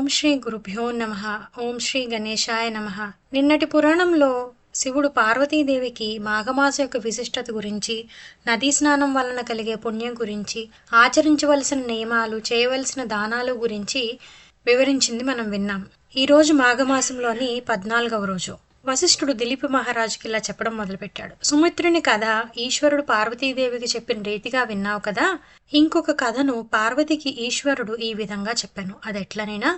ఓం శ్రీ గురుభ్యో నమః. ఓం శ్రీ గణేశాయ నమః. నిన్నటి పురాణంలో శివుడు పార్వతీదేవికి మాఘమాస యొక్క విశిష్టత గురించి, నదీ స్నానం వలన కలిగే పుణ్యం గురించి, ఆచరించవలసిన నియమాలు, చేయవలసిన దానాలు గురించి వివరించింది మనం విన్నాం. ఈరోజు మాఘమాసంలోని 14వ రోజు. వశిష్ఠుడు దిలీప మహారాజుకి ఇలా చెప్పడం మొదలుపెట్టాడు. సుమిత్రుని కథ ఈశ్వరుడు పార్వతీదేవికి చెప్పిన రీతిగా విన్నావు కదా. ఇంకొక కథను పార్వతికి ఈశ్వరుడు ఈ విధంగా చెప్పాను. అదెట్లనైనా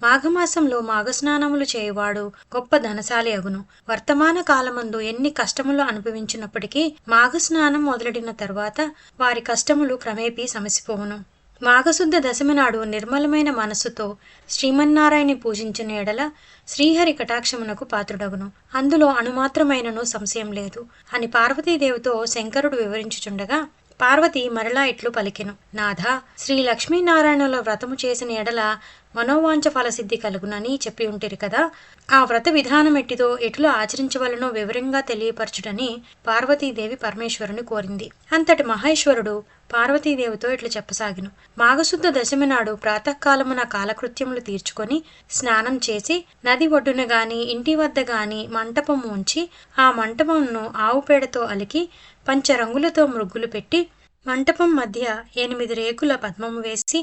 మాఘమాసంలో మాఘస్నానములు చేయువాడు గొప్ప ధనశాలి అగును. వర్తమాన కాలమందు ఎన్ని కష్టములు అనుభవించినప్పటికీ మాఘస్నానం మొదలెడిన తర్వాత వారి కష్టములు క్రమేపీ సమసిపోవును. మాఘశుద్ధ దశమి నాడు నిర్మలమైన మనస్సుతో శ్రీమన్నారాయణి పూజించిన ఎడల శ్రీహరి కటాక్షమునకు పాత్రుడగును. అందులో అణుమాత్రమైనను సంశయం లేదు అని పార్వతీదేవితో శంకరుడు వివరించుచుండగా, పార్వతి మరలా ఇట్లు పలికెను. నాథ, శ్రీ లక్ష్మీనారాయణుల వ్రతము చేసిన ఎడల మనోవాంఛ ఫలసిద్ధి కలుగునని చెప్పి ఉంటిరి కదా. ఆ వ్రత విధానం ఎట్టిదో, ఎట్లు ఆచరించవలనో వివరంగా తెలియపరచుడని పార్వతీదేవి పరమేశ్వరుని కోరింది. అంతటి మహేశ్వరుడు పార్వతీదేవితో ఇట్లు చెప్పసాగిను. మాఘశుద్ధ దశమి నాడు ప్రాతకాలమున కాలకృత్యములు తీర్చుకొని స్నానం చేసి నది ఒడ్డున గాని ఇంటి వద్ద గాని మంటపము ఉంచి ఆ మంటపమును ఆవు పేడతో అలికి పంచరంగులతో మృగ్గులు పెట్టి మంటపం మధ్య 8 రేకుల పద్మము వేసి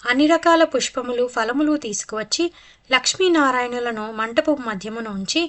అన్ని రకాల పుష్పములు ఫలములు తీసుకువచ్చి లక్ష్మీనారాయణులను మంటపం మధ్యమున ఉంచి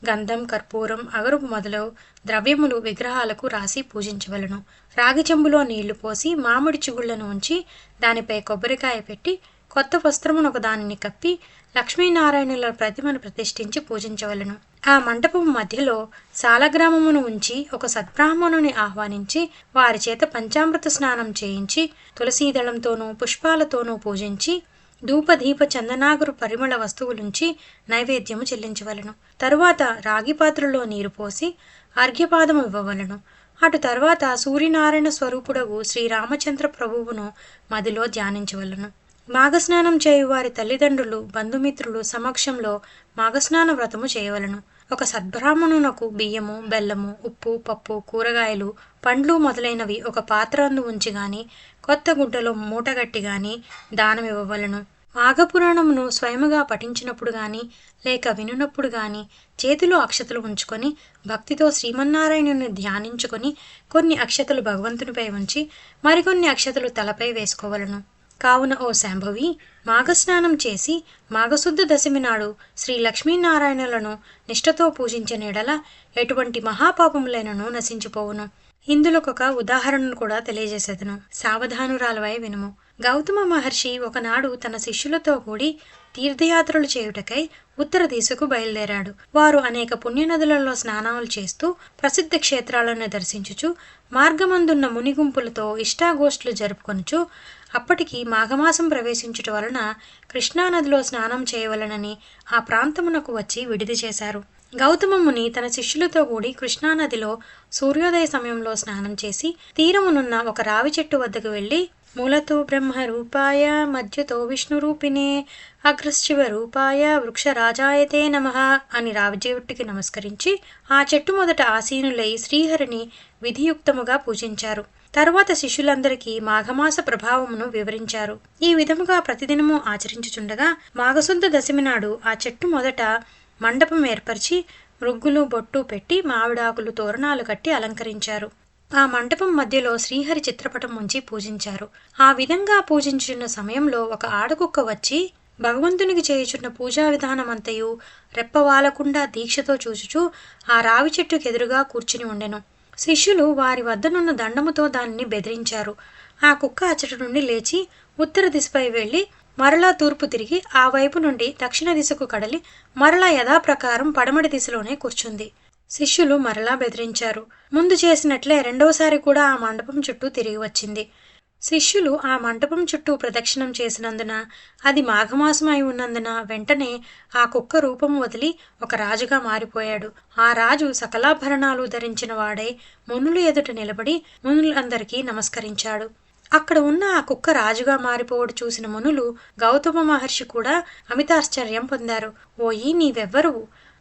గంధం, కర్పూరం, అగరు మొదలగు ద్రవ్యములు విగ్రహాలకు రాసి పూజించవలను. రాగి చెంబులో నీళ్లు పోసి మామిడి చిగుళ్లను ఉంచి దానిపై కొబ్బరికాయ పెట్టి కొత్త వస్త్రమును ఒక దానిని కప్పి లక్ష్మీనారాయణుల ప్రతిమను ప్రతిష్ఠించి పూజించవలను. ఆ మంటపం మధ్యలో సాలగ్రామమును ఉంచి ఒక సద్బ్రాహ్మణుని ఆహ్వానించి వారి చేత పంచామృత స్నానం చేయించి తులసీదళంతోనూ పుష్పాలతోనూ పూజించి ధూపదీప చందనాగరు పరిమళ వస్తువులుంచి నైవేద్యము చెల్లించవలను. తరువాత రాగి పాత్రలో నీరు పోసి అర్ఘ్యపాదము ఇవ్వవలను. అటు తర్వాత సూర్యనారాయణ స్వరూపుడగు శ్రీరామచంద్ర ప్రభువును మదిలో ధ్యానించవలను. మాఘస్నానం చేయు వారి తల్లిదండ్రులు, బంధుమిత్రులు సమక్షంలో మాఘస్నాన వ్రతము చేయవలను. ఒక సద్బ్రాహ్మణునకు బియ్యము, బెల్లము, ఉప్పు, పప్పు, కూరగాయలు, పండ్లు మొదలైనవి ఒక పాత్ర అందు ఉంచి గాని కొత్త గుడ్డలో మూటగట్టి గాని దానమివ్వవలను. మాఘపురాణమును స్వయముగా పఠించినప్పుడు గాని లేక వినున్నప్పుడు గాని చేతిలో అక్షతలు ఉంచుకొని భక్తితో శ్రీమన్నారాయణుని ధ్యానించుకొని కొన్ని అక్షతలు భగవంతునిపై ఉంచి మరికొన్ని అక్షతలు తలపై వేసుకోవలను. కావున ఓ శాంభవి, మాఘస్నానం చేసి మాఘశుద్ధ దశమి నాడు శ్రీ లక్ష్మీనారాయణులను నిష్ఠతో పూజించిన ఎడల ఎటువంటి మహాపాపములైనను నశించిపోవును. ఇందులోకొక ఉదాహరణను కూడా తెలియజేసేదను. సావధానురాలవై వినుము. గౌతమ మహర్షి ఒకనాడు తన శిష్యులతో కూడి తీర్థయాత్రలు చేయుటకై ఉత్తర దిశకు బయలుదేరాడు. వారు అనేక పుణ్యనదులలో స్నానాలు చేస్తూ ప్రసిద్ధ క్షేత్రాలను దర్శించుచు మార్గమందున్న మునిగుంపులతో ఇష్టాగోష్ఠులు జరుపుకొనుచు అప్పటికి మాఘమాసం ప్రవేశించుట వలన కృష్ణానదిలో స్నానం చేయవలనని ఆ ప్రాంతమునకు వచ్చి విడిది చేశారు. గౌతమ ముని తన శిష్యులతో కూడి కృష్ణానదిలో సూర్యోదయ సమయంలో స్నానం చేసి తీరమునున్న ఒక రావి చెట్టు వద్దకు వెళ్లి మూలతో బ్రహ్మ రూపాయ మధ్యతో విష్ణు రూపిణే అగ్రశివ రూపాయ వృక్షరాజాయతే నమః అని రావి చెట్టుకి నమస్కరించి ఆ చెట్టు మొదట ఆసీనులై శ్రీహరిని విధియుక్తముగా పూజించారు. తరువాత శిష్యులందరికీ మాఘమాస ప్రభావమును వివరించారు. ఈ విధముగా ప్రతిదినము ఆచరించుచుండగా మాఘశుద్ధ దశమి నాడు ఆ చెట్టు మొదట మండపం ఏర్పరిచి మృగ్గులు బొట్టు పెట్టి మామిడాకులు తోరణాలు కట్టి అలంకరించారు. ఆ మంటపం మధ్యలో శ్రీహరి చిత్రపటం ఉంచి పూజించారు. ఆ విధంగా పూజించున్న సమయంలో ఒక ఆడకుక్క వచ్చి భగవంతునికి చేయుచున్న పూజా విధానమంతయు రెప్పవాలకుండా దీక్షతో చూచుచూ ఆ రావి చెట్టుకెదురుగా కూర్చుని ఉండెను. శిష్యులు వారి వద్దనున్న దండముతో దానిని బెదిరించారు. ఆ కుక్క అచ్చటి నుండి లేచి ఉత్తర దిశపై వెళ్లి మరలా తూర్పు తిరిగి ఆ వైపు నుండి దక్షిణ దిశకు కడలి మరలా యథాప్రకారం పడమటి దిశలోనే కూర్చుంది. శిష్యులు మరలా బెదిరించారు. ముందు చేసినట్లే రెండవసారి కూడా ఆ మండపం చుట్టూ తిరిగి వచ్చింది. శిష్యులు ఆ మంటపం చుట్టూ ప్రదక్షిణం చేసినందున, అది మాఘమాసం అయి ఉన్నందున వెంటనే ఆ కుక్క రూపం వదిలి ఒక రాజుగా మారిపోయాడు. ఆ రాజు సకలాభరణాలు ధరించిన వాడై మునులు ఎదుట నిలబడి మునులందరికీ నమస్కరించాడు. అక్కడ ఉన్న ఆ కుక్క రాజుగా మారిపోవడు చూసిన మునులు గౌతమ మహర్షి కూడా అమితాశ్చర్యం పొందారు. ఓయి, నీవెవ్వరు?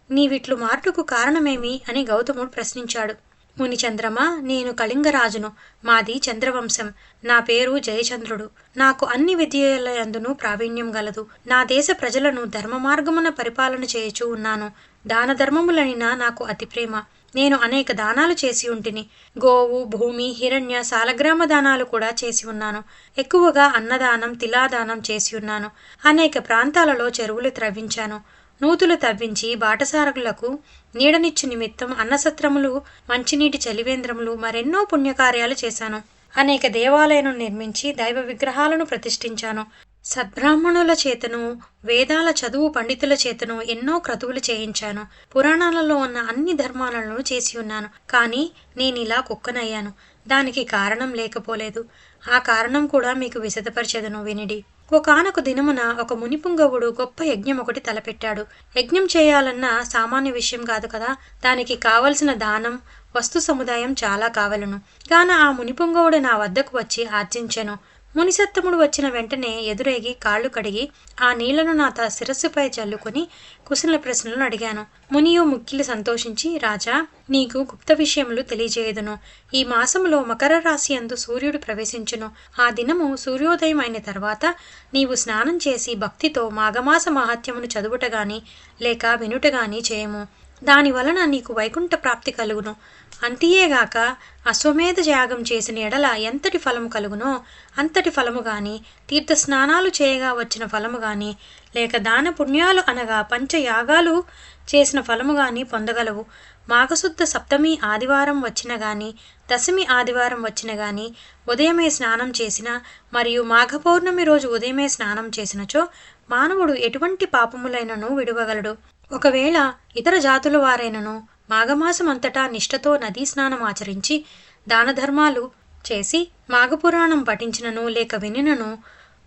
నీవిట్లు మారుటకు కారణమేమి అని గౌతముడు ప్రశ్నించాడు. మునిచంద్రమా, నేను కళింగరాజును. మాది చంద్రవంశం. నా పేరు జయచంద్రుడు. నాకు అన్ని విద్యలందునూ ప్రావీణ్యం గలదు. నా దేశ ప్రజలను ధర్మ మార్గమున పరిపాలన చేయుచూ ఉన్నాను. దాన ధర్మములనిన నాకు అతి ప్రేమ. నేను అనేక దానాలు చేసి ఉంటిని. గోవు, భూమి, హిరణ్య, సాలగ్రామ దానాలు కూడా చేసి ఉన్నాను. ఎక్కువగా అన్నదానం, తిలాదానం చేసి ఉన్నాను. అనేక ప్రాంతాలలో చెరువులు త్రవ్వించాను. నూతులు తవ్వించి బాటసారులకు నీడనిచ్చు నిమిత్తం అన్నసత్రములు, మంచినీటి చలివేంద్రములు, మరెన్నో పుణ్యకార్యాలు చేశాను. అనేక దేవాలయాలను నిర్మించి దైవ విగ్రహాలను ప్రతిష్ఠించాను. సద్బ్రాహ్మణుల చేతను, వేదాల చదువు పండితుల చేతను ఎన్నో క్రతువులు చేయించాను. పురాణాలలో ఉన్న అన్ని ధర్మాలను చేసి ఉన్నాను. కానీ నేనిలా కుక్కనయ్యాను. దానికి కారణం లేకపోలేదు. ఆ కారణం కూడా మీకు విశదపరిచెదను వినిడి. ఒకానొక దినమున ఒక మునిపుంగవుడు గొప్ప యజ్ఞం ఒకటి తలపెట్టాడు. యజ్ఞం చేయాలన్న సామాన్య విషయం కాదు కదా. దానికి కావలసిన దానం, వస్తు సముదాయం చాలా కావలను. కాన ఆ మునిపుంగవుడు నా వద్దకు వచ్చి ఆర్జించెను. మునిసత్తముడు వచ్చిన వెంటనే ఎదురేగి కాళ్ళు కడిగి ఆ నీళ్లను నా శిరస్సుపై చల్లుకుని కుశల ప్రశ్నలను అడిగాను. మునియు ముక్కిలి సంతోషించి, రాజా, నీకు గుప్త విషయములు తెలియజేయుదును. ఈ మాసములో మకర రాశి అందు సూర్యుడు ప్రవేశించును. ఆ దినము సూర్యోదయం అయిన తర్వాత నీవు స్నానం చేసి భక్తితో మాఘమాస మహాత్యమును చదువుటగాని లేక వినుటగాని చేయము. దాని వలన నీకు వైకుంఠ ప్రాప్తి కలుగును. అంతియేగాక అశ్వమేధ యాగం చేసిన ఎడల ఎంతటి ఫలము కలుగునో అంతటి ఫలము గాని, తీర్థ స్నానాలు చేయగా వచ్చిన ఫలము గాని, లేక దాన పుణ్యాలు అనగా పంచయాగాలు చేసిన ఫలము గాని పొందగలవు. మాఘశుద్ధ సప్తమి ఆదివారం వచ్చిన గాని, దశమి ఆదివారం వచ్చిన గాని ఉదయమే స్నానం చేసిన, మరియు మాఘ పౌర్ణమి రోజు ఉదయమే స్నానం చేసినచో మానవుడు ఎటువంటి పాపములైనను విడువగలడు. ఒకవేళ ఇతర జాతుల వారైనను మాఘమాసమంతటా నిష్ఠతో నదీ స్నానం ఆచరించి దాన ధర్మాలు చేసి మాఘపురాణం పఠించినను లేక వినినను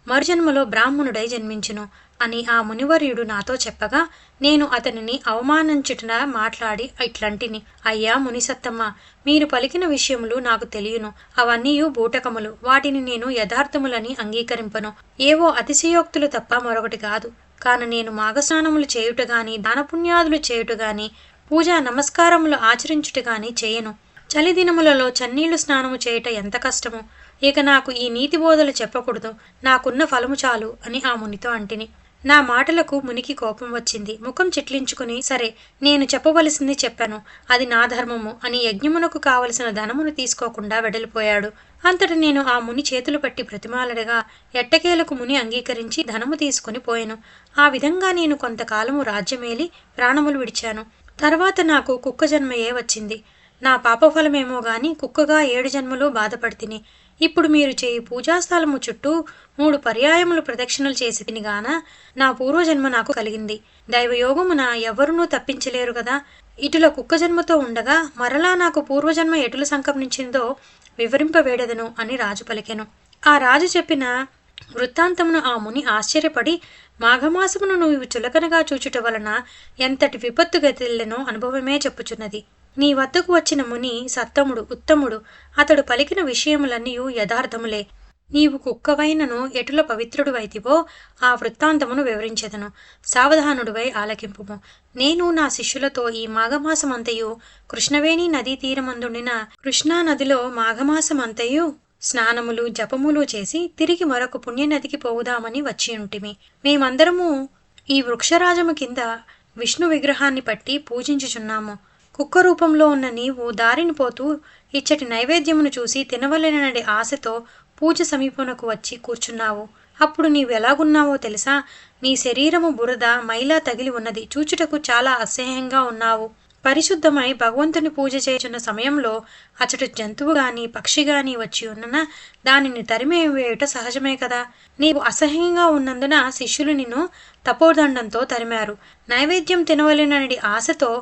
మరుజన్మలో బ్రాహ్మణుడై జన్మించును అని ఆ మునివర్యుడు నాతో చెప్పగా, నేను అతనిని అవమానించుట మాట్లాడి ఇట్లంటిని. అయ్యా మునిసత్తమ్మ, మీరు పలికిన విషయములు నాకు తెలియను. అవన్నీయు బూటకములు. వాటిని నేను యథార్థములని అంగీకరింపను. ఏవో అతిశయోక్తులు తప్ప మరొకటి కాదు. కాన నేను మాఘస్నానములు చేయుటగాని, దానపుణ్యాదులు చేయుటగాని, పూజా నమస్కారములు ఆచరించుటగాని చేయను. చలి దినములలో చన్నీళ్లు స్నానము చేయుట ఎంత కష్టము. ఇక నాకు ఈ నీతి బోధలు చెప్పకూడదు. నాకున్న ఫలము చాలు అని ఆ మునితో అంటిని. నా మాటలకు మునికి కోపం వచ్చింది. ముఖం చిట్లించుకుని, సరే, నేను చెప్పవలసింది చెప్పాను, అది నా ధర్మము అని యజ్ఞమునకు కావలసిన ధనమును తీసుకోకుండా వెడలిపోయాడు. అంతట నేను ఆ ముని చేతులు పట్టి బ్రతిమాలడగా ఎట్టకేలకు ముని అంగీకరించి ధనము తీసుకుని పోయెను. ఆ విధంగా నేను కొంతకాలము రాజ్యమేలి ప్రాణములు విడిచాను. తర్వాత నాకు కుక్క జన్మయే వచ్చింది. నా పాపఫలమేమో గాని కుక్కగా 7 జన్మలు బాధపడితిని. ఇప్పుడు మీరు చేయి పూజాస్థలము చుట్టూ 3 పర్యాయములు ప్రదక్షిణలు చేసి తినిగాన నా పూర్వజన్మ నాకు కలిగింది. దైవయోగమున ఎవ్వరునూ తప్పించలేరు గదా. ఇటుల కుక్క జన్మతో ఉండగా మరలా నాకు పూర్వజన్మ ఎటుల సంక్రమించిందో వివరింపవేడెదను అని రాజు పలికెను. ఆ రాజు చెప్పిన వృత్తాంతమును ఆ ముని ఆశ్చర్యపడి, మాఘమాసమును నువ్వు చులకనగా చూచుట వలన ఎంతటి విపత్తు గతిల్లెనో అనుభవమే చెప్పుచున్నది. నీ వద్దకు వచ్చిన ముని సత్తముడు, ఉత్తముడు. అతడు పలికిన విషయములన్నీ యథార్థములే. నీవు కుక్కవైనను ఎటుల పవిత్రుడువైతివో ఆ వృత్తాంతమును వివరించెదను. సావధానుడివై ఆలకింపుము. నేను నా శిష్యులతో ఈ మాఘమాసమంతయు కృష్ణవేణి నదీ తీరమందుండిన కృష్ణా నదిలో మాఘమాసమంతయు స్నానములు జపములు చేసి తిరిగి మరొక పుణ్యనదికి పోవుదామని వచ్చియుంటిమి. మేమందరము ఈ వృక్షరాజము కింద విష్ణు విగ్రహాన్ని పట్టి పూజించుచున్నాము. కుక్క రూపంలో ఉన్న నీవు దారిని పోతూ ఇచ్చటి నైవేద్యమును చూసి తినవలెనడి ఆశతో పూజ సమీపమునకు వచ్చి కూర్చున్నావు. అప్పుడు నీవెలాగున్నావో తెలుసా? నీ శరీరము బురద మైలా తగిలి ఉన్నది. చూచుటకు చాలా అసహ్యంగా ఉన్నావు. పరిశుద్ధమై భగవంతుని పూజ చేయుచున్న సమయంలో అచట జంతువు గాని పక్షి గాని వచ్చి ఉన్నన దానిని తరిమివేయుట సహజమే కదా. నీవు అసహ్యంగా ఉన్నందున శిష్యులు నిన్ను తపోదండంతో తరిమారు. నైవేద్యం తినవలెనడి ఆశతో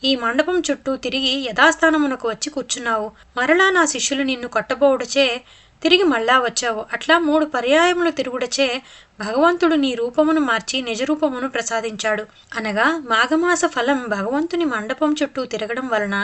ఈ మండపం చుట్టూ తిరిగి యథాస్థానమునకు వచ్చి కూర్చున్నావు. మరలా నా శిష్యులు నిన్ను కొట్టబోవుటచే తిరిగి మళ్ళా వచ్చావు. అట్లా 3 పర్యాయములు తిరుగుడచే భగవంతుడు నీ రూపమును మార్చి నిజరూపమును ప్రసాదించాడు. అనగా మాఘమాస ఫలం భగవంతుని మండపం చుట్టూ తిరగడం వలన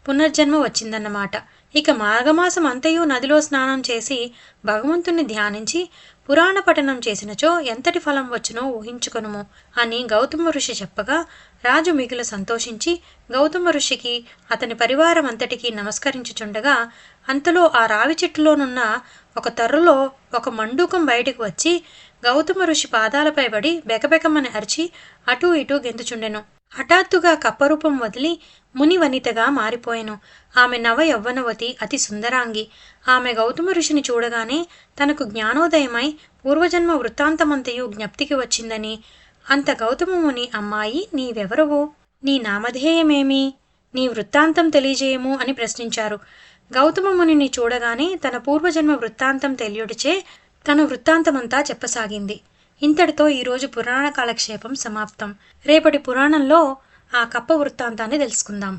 పునర్జన్మ వచ్చిందన్నమాట. ఇక మాఘమాసం అంతయు నదిలో స్నానం చేసి భగవంతుణ్ణి ధ్యానించి పురాణ పఠనం చేసినచో ఎంతటి ఫలం వచ్చునో ఊహించుకొనుము అని గౌతమ ఋషి చెప్పగా రాజు మిగులు సంతోషించి గౌతమ ఋషికి అతని పరివారం అంతటికీ నమస్కరించుచుండగా అంతలో ఆ రావి చెట్టులోనున్న ఒక తర్రులో ఒక మండూకం బయటకు వచ్చి గౌతమ ఋషి పాదాలపై పడి బెకబెకమని అరిచి అటూ ఇటూ గెంతుచుండెను. హఠాత్తుగా కప్పరూపం వదిలి ముని వనితగా మారిపోయెను. ఆమె నవ యవ్వనవతి, అతి సుందరాంగి. ఆమె గౌతమ ఋషిని చూడగానే తనకు జ్ఞానోదయమై పూర్వజన్మ వృత్తాంతమంతయు జ్ఞప్తికి వచ్చిందని, అంత గౌతమ ముని, అమ్మాయి నీవెవరవు, నీ నామధేయమేమి, నీ వృత్తాంతం తెలియజేయము అని ప్రశ్నించారు. గౌతమ మునిని చూడగానే తన పూర్వజన్మ వృత్తాంతం తెలియుడిచే తన వృత్తాంతమంతా చెప్పసాగింది. ఇంతటితో ఈరోజు పురాణ కాలక్షేపం సమాప్తం. రేపటి పురాణంలో ఆ కప్ప వృత్తాంతాన్ని తెలుసుకుందాం.